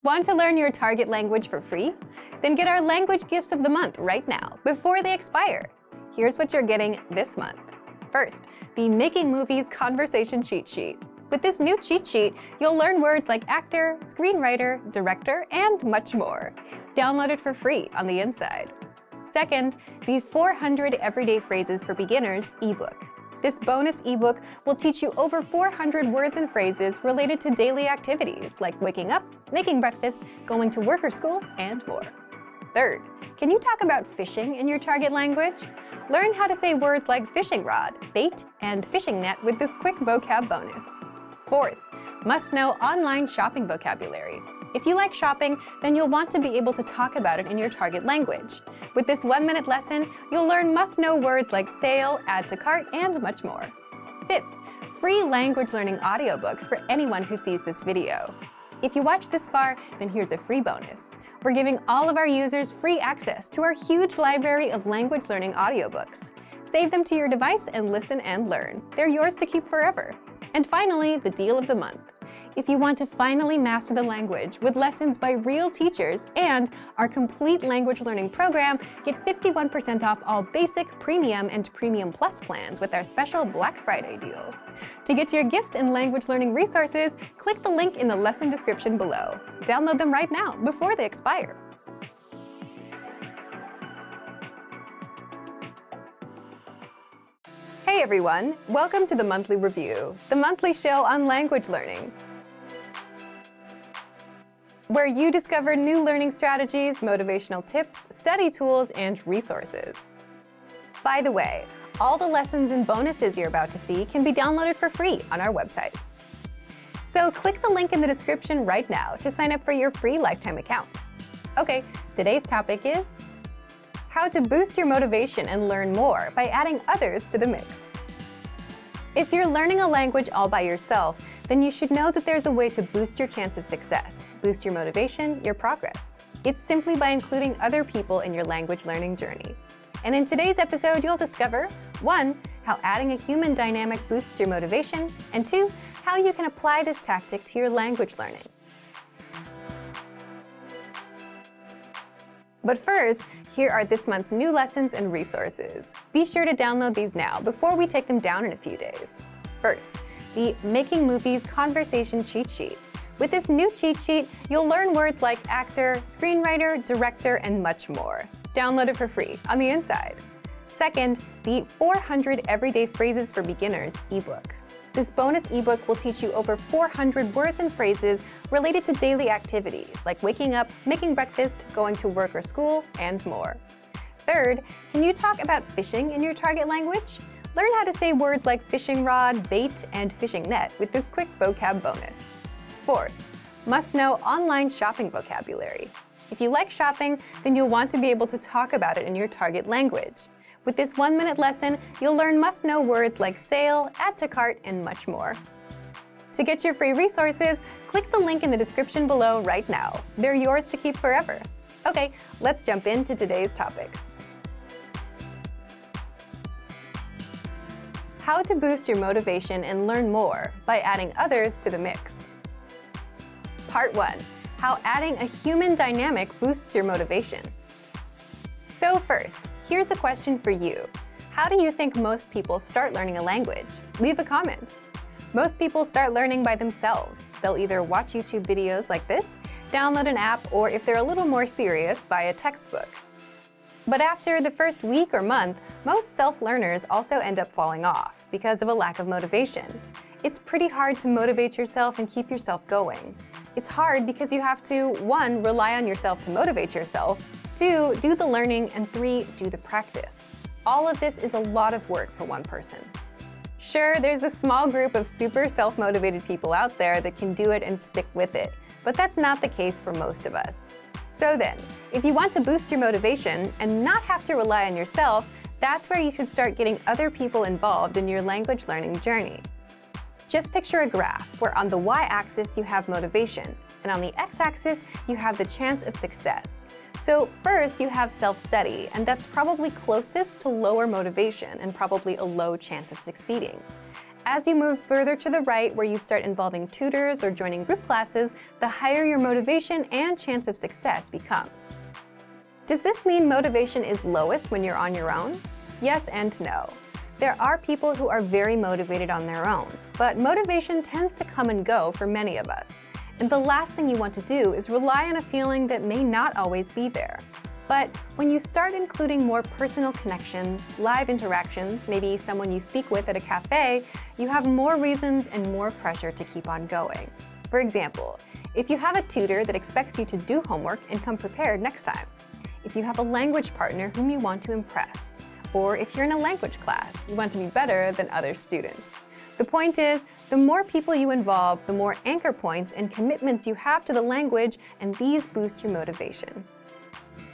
Want to learn your target language for free? Then get our language gifts of the month right now, before they expire. Here's what you're getting this month. First, the Making Movies Conversation Cheat Sheet. With this new cheat sheet, you'll learn words like actor, screenwriter, director, and much more. Download it for free on the inside. Second, the 400 Everyday Phrases for Beginners ebook. This bonus ebook will teach you over 400 words and phrases related to daily activities like waking up, making breakfast, going to work or school, and more. Third, can you talk about fishing in your target language? Learn how to say words like fishing rod, bait, and fishing net with this quick vocab bonus. Fourth, must-know online shopping vocabulary. If you like shopping, then you'll want to be able to talk about it in your target language. With this 1-minute lesson, you'll learn must-know words like sale, add to cart, and much more. Fifth, free language learning audiobooks for anyone who sees this video. If you watch this far, then here's a free bonus. We're giving all of our users free access to our huge library of language learning audiobooks. Save them to your device and listen and learn. They're yours to keep forever. And finally, the deal of the month. If you want to finally master the language with lessons by real teachers and our complete language learning program, get 51% off all basic, premium, and premium plus plans with our special Black Friday deal. To get your gifts and language learning resources, click the link in the lesson description below. Download them right now before they expire. Hey everyone, welcome to the Monthly Review, the monthly show on language learning, where you discover new learning strategies, motivational tips, study tools, and resources. By the way, all the lessons and bonuses you're about to see can be downloaded for free on our website. So click the link in the description right now to sign up for your free lifetime account. Okay, today's topic is how to boost your motivation and learn more by adding others to the mix. If you're learning a language all by yourself, then you should know that there's a way to boost your chance of success, boost your motivation, your progress. It's simply by including other people in your language learning journey. And in today's episode, you'll discover 1. How adding a human dynamic boosts your motivation, and 2. How you can apply this tactic to your language learning. But first, here are this month's new lessons and resources. Be sure to download these now before we take them down in a few days. First, the Making Movies Conversation Cheat Sheet. With this new cheat sheet, you'll learn words like actor, screenwriter, director, and much more. Download it for free on the inside. Second, the 400 Everyday Phrases for Beginners ebook. This bonus ebook will teach you over 400 words and phrases related to daily activities like waking up, making breakfast, going to work or school, and more. Third, can you talk about fishing in your target language? Learn how to say words like fishing rod, bait, and fishing net with this quick vocab bonus. Fourth, must-know online shopping vocabulary. If you like shopping, then you'll want to be able to talk about it in your target language. With this 1-minute lesson, you'll learn must-know words like sale, add to cart, and much more. To get your free resources, click the link in the description below right now. They're yours to keep forever. Okay, let's jump into today's topic. How to boost your motivation and learn more by adding others to the mix. Part 1. How adding a human dynamic boosts your motivation. So first, here's a question for you. How do you think most people start learning a language? Leave a comment. Most people start learning by themselves. They'll either watch YouTube videos like this, download an app, or if they're a little more serious, buy a textbook. But after the first week or month, most self-learners also end up falling off because of a lack of motivation. It's pretty hard to motivate yourself and keep yourself going. It's hard because you have to, 1. Rely on yourself to motivate yourself, 2. Do the learning, and 3. Do the practice. All of this is a lot of work for one person. Sure, there's a small group of super self-motivated people out there that can do it and stick with it, but that's not the case for most of us. So then, if you want to boost your motivation and not have to rely on yourself, that's where you should start getting other people involved in your language learning journey. Just picture a graph where on the y-axis you have motivation, and on the x-axis you have the chance of success. So first you have self-study, and that's probably closest to lower motivation and probably a low chance of succeeding. As you move further to the right, where you start involving tutors or joining group classes, the higher your motivation and chance of success becomes. Does this mean motivation is lowest when you're on your own? Yes and no. There are people who are very motivated on their own, but motivation tends to come and go for many of us. And the last thing you want to do is rely on a feeling that may not always be there. But when you start including more personal connections, live interactions, maybe someone you speak with at a cafe, you have more reasons and more pressure to keep on going. For example, if you have a tutor that expects you to do homework and come prepared next time, if you have a language partner whom you want to impress, or if you're in a language class, you want to be better than other students. The point is, the more people you involve, the more anchor points and commitments you have to the language, and these boost your motivation.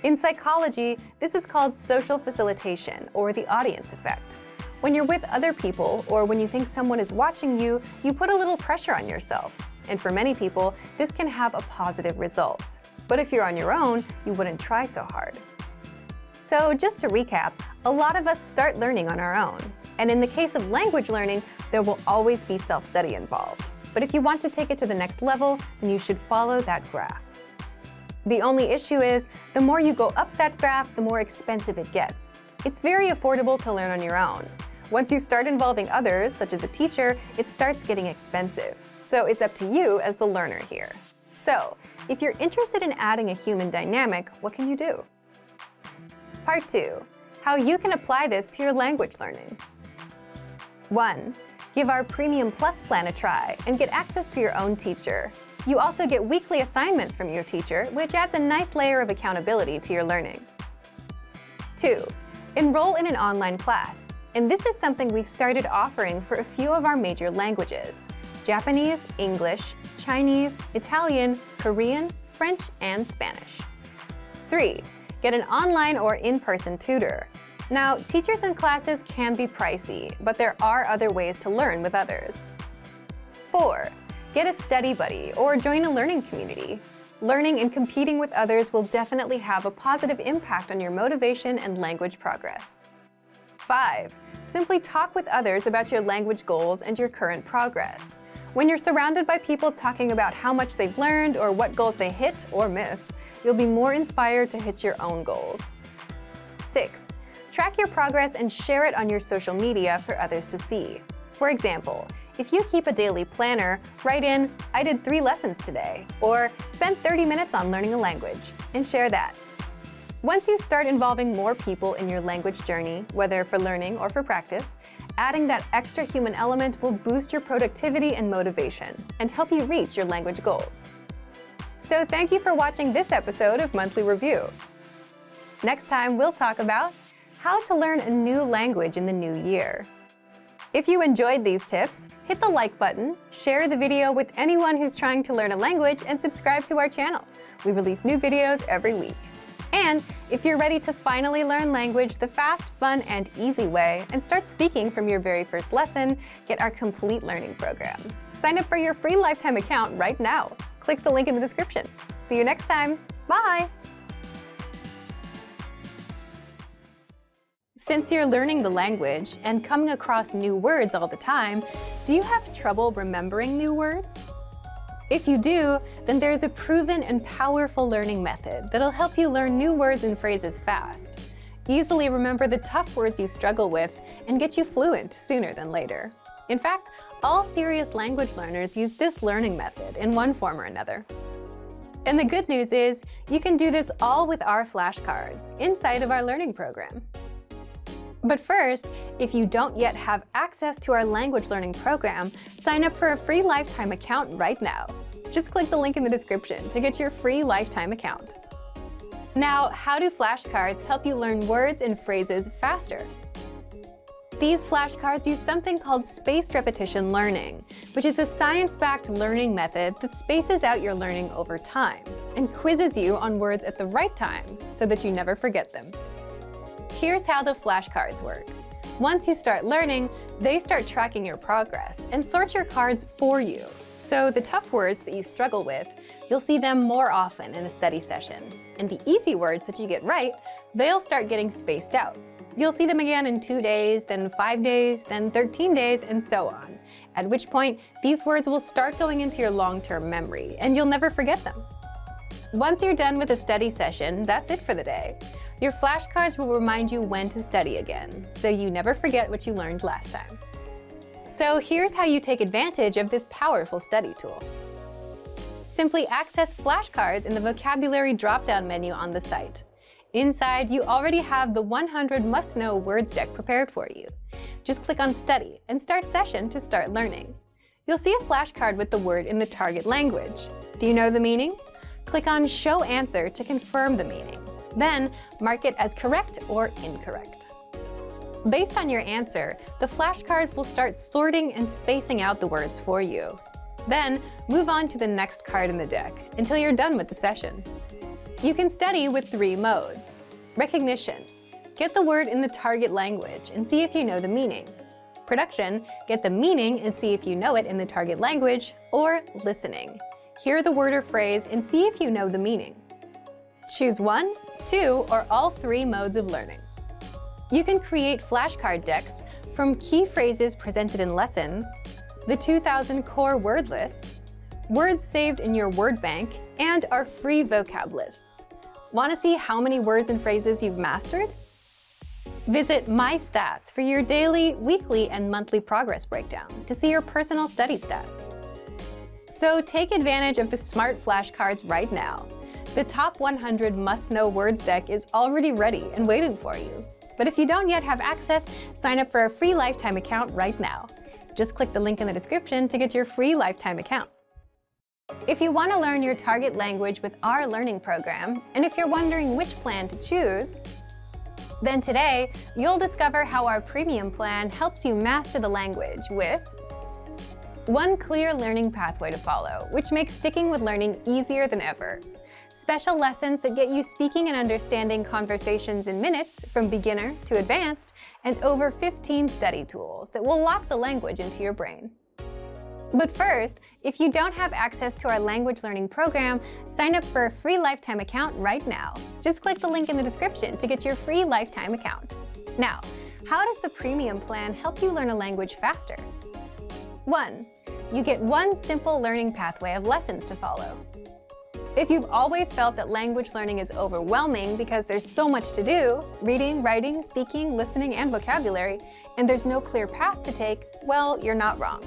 In psychology, this is called social facilitation, or the audience effect. When you're with other people, or when you think someone is watching you, you put a little pressure on yourself. And for many people, this can have a positive result. But if you're on your own, you wouldn't try so hard. So just to recap, a lot of us start learning on our own. And in the case of language learning, there will always be self-study involved. But if you want to take it to the next level, then you should follow that graph. The only issue is, the more you go up that graph, the more expensive it gets. It's very affordable to learn on your own. Once you start involving others, such as a teacher, it starts getting expensive. So it's up to you as the learner here. So, if you're interested in adding a human dynamic, what can you do? Part 2. How you can apply this to your language learning. 1. Give our Premium Plus plan a try and get access to your own teacher. You also get weekly assignments from your teacher, which adds a nice layer of accountability to your learning. 2. Enroll in an online class. And this is something we've started offering for a few of our major languages: Japanese, English, Chinese, Italian, Korean, French, and Spanish. 3. Get an online or in-person tutor. Now, teachers and classes can be pricey, but there are other ways to learn with others. 4. Get a study buddy or join a learning community. Learning and competing with others will definitely have a positive impact on your motivation and language progress. 5. Simply talk with others about your language goals and your current progress. When you're surrounded by people talking about how much they've learned or what goals they hit or missed, you'll be more inspired to hit your own goals. 6. Track your progress and share it on your social media for others to see. For example, if you keep a daily planner, write in, "I did 3 lessons today," or "spent 30 minutes on learning a language," and share that. Once you start involving more people in your language journey, whether for learning or for practice, adding that extra human element will boost your productivity and motivation and help you reach your language goals. So thank you for watching this episode of Monthly Review. Next time, we'll talk about how to learn a new language in the new year. If you enjoyed these tips, hit the like button, share the video with anyone who's trying to learn a language, and subscribe to our channel. We release new videos every week. And if you're ready to finally learn language the fast, fun, and easy way and start speaking from your very first lesson, get our complete learning program. Sign up for your free lifetime account right now. Click the link in the description. See you next time. Bye! Since you're learning the language and coming across new words all the time, do you have trouble remembering new words? If you do, then there's a proven and powerful learning method that'll help you learn new words and phrases fast. Easily remember the tough words you struggle with and get you fluent sooner than later. In fact, all serious language learners use this learning method in one form or another. And the good news is, you can do this all with our flashcards inside of our learning program. But first, if you don't yet have access to our language learning program, sign up for a free lifetime account right now. Just click the link in the description to get your free lifetime account. Now, how do flashcards help you learn words and phrases faster? These flashcards use something called spaced repetition learning, which is a science-backed learning method that spaces out your learning over time and quizzes you on words at the right times so that you never forget them. Here's how the flashcards work. Once you start learning, they start tracking your progress and sort your cards for you. So the tough words that you struggle with, you'll see them more often in a study session. And the easy words that you get right, they'll start getting spaced out. You'll see them again in 2 days, then 5 days, then 13 days, and so on. at which point these words will start going into your long-term memory and you'll never forget them. Once you're done with a study session, that's it for the day. Your flashcards will remind you when to study again, so you never forget what you learned last time. So here's how you take advantage of this powerful study tool. Simply access flashcards in the vocabulary drop-down menu on the site. Inside, you already have the 100 must-know words deck prepared for you. Just click on Study and Start Session to start learning. You'll see a flashcard with the word in the target language. Do you know the meaning? Click on Show Answer to confirm the meaning. Then, mark it as correct or incorrect. Based on your answer, the flashcards will start sorting and spacing out the words for you. Then, move on to the next card in the deck until you're done with the session. You can study with 3 modes. Recognition. Get the word in the target language and see if you know the meaning. Production. Get the meaning and see if you know it in the target language. Or listening. Hear the word or phrase and see if you know the meaning. Choose 1, 2, or all 3 modes of learning. You can create flashcard decks from key phrases presented in lessons, the 2000 core word list, words saved in your word bank, and our free vocab lists. Want to see how many words and phrases you've mastered? Visit My Stats for your daily, weekly, and monthly progress breakdown to see your personal study stats. So take advantage of the smart flashcards right now. The top 100 must-know words deck is already ready and waiting for you. But if you don't yet have access, sign up for a free lifetime account right now. Just click the link in the description to get your free lifetime account. If you want to learn your target language with our learning program, and if you're wondering which plan to choose, then today you'll discover how our premium plan helps you master the language with one clear learning pathway to follow, which makes sticking with learning easier than ever. Special lessons that get you speaking and understanding conversations in minutes from beginner to advanced, and over 15 study tools that will lock the language into your brain. But first, if you don't have access to our language learning program, sign up for a free lifetime account right now. Just click the link in the description to get your free lifetime account. Now, how does the premium plan help you learn a language faster? 1. You get one simple learning pathway of lessons to follow. If you've always felt that language learning is overwhelming because there's so much to do, reading, writing, speaking, listening, and vocabulary, and there's no clear path to take, well, you're not wrong.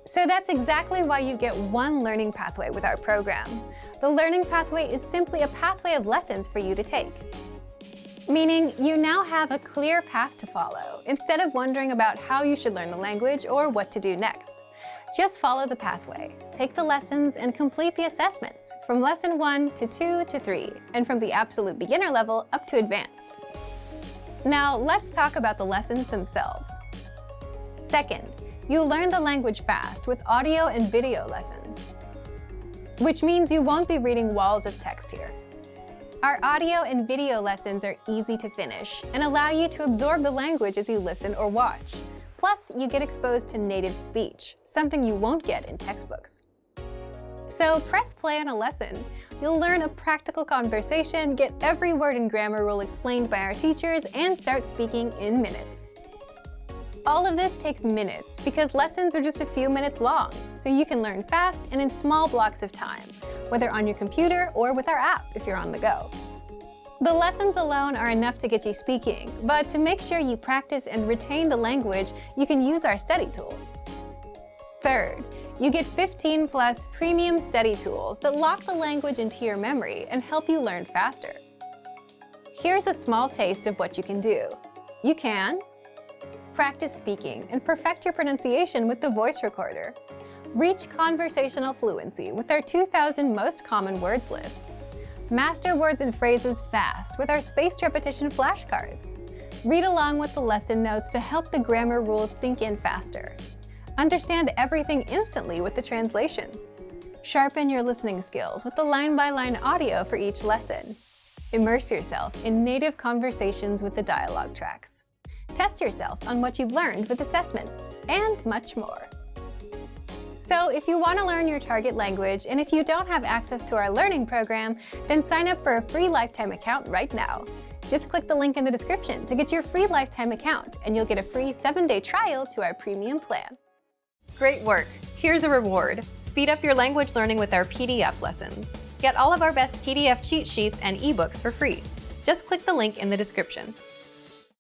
So that's exactly why you get one learning pathway with our program. The learning pathway is simply a pathway of lessons for you to take. Meaning you now have a clear path to follow, instead of wondering about how you should learn the language or what to do next. Just follow the pathway, take the lessons, and complete the assessments from lesson 1 to 2 to 3, and from the absolute beginner level up to advanced. Now let's talk about the lessons themselves. Second, you'll learn the language fast with audio and video lessons, which means you won't be reading walls of text here. Our audio and video lessons are easy to finish and allow you to absorb the language as you listen or watch. Plus, you get exposed to native speech, something you won't get in textbooks. So press play on a lesson. You'll learn a practical conversation, get every word and grammar rule explained by our teachers, and start speaking in minutes. All of this takes minutes because lessons are just a few minutes long, so you can learn fast and in small blocks of time, whether on your computer or with our app if you're on the go. The lessons alone are enough to get you speaking, but to make sure you practice and retain the language, you can use our study tools. Third, you get 15+ premium study tools that lock the language into your memory and help you learn faster. Here's a small taste of what you can do. You can practice speaking and perfect your pronunciation with the voice recorder. Reach conversational fluency with our 2000 most common words list. Master words and phrases fast with our spaced repetition flashcards. Read along with the lesson notes to help the grammar rules sink in faster. Understand everything instantly with the translations. Sharpen your listening skills with the line-by-line audio for each lesson. Immerse yourself in native conversations with the dialogue tracks. Test yourself on what you've learned with assessments, and much more. So if you want to learn your target language, and if you don't have access to our learning program, then sign up for a free lifetime account right now. Just click the link in the description to get your free lifetime account, and you'll get a free 7-day trial to our premium plan. Great work! Here's a reward. Speed up your language learning with our PDF lessons. Get all of our best PDF cheat sheets and ebooks for free. Just click the link in the description.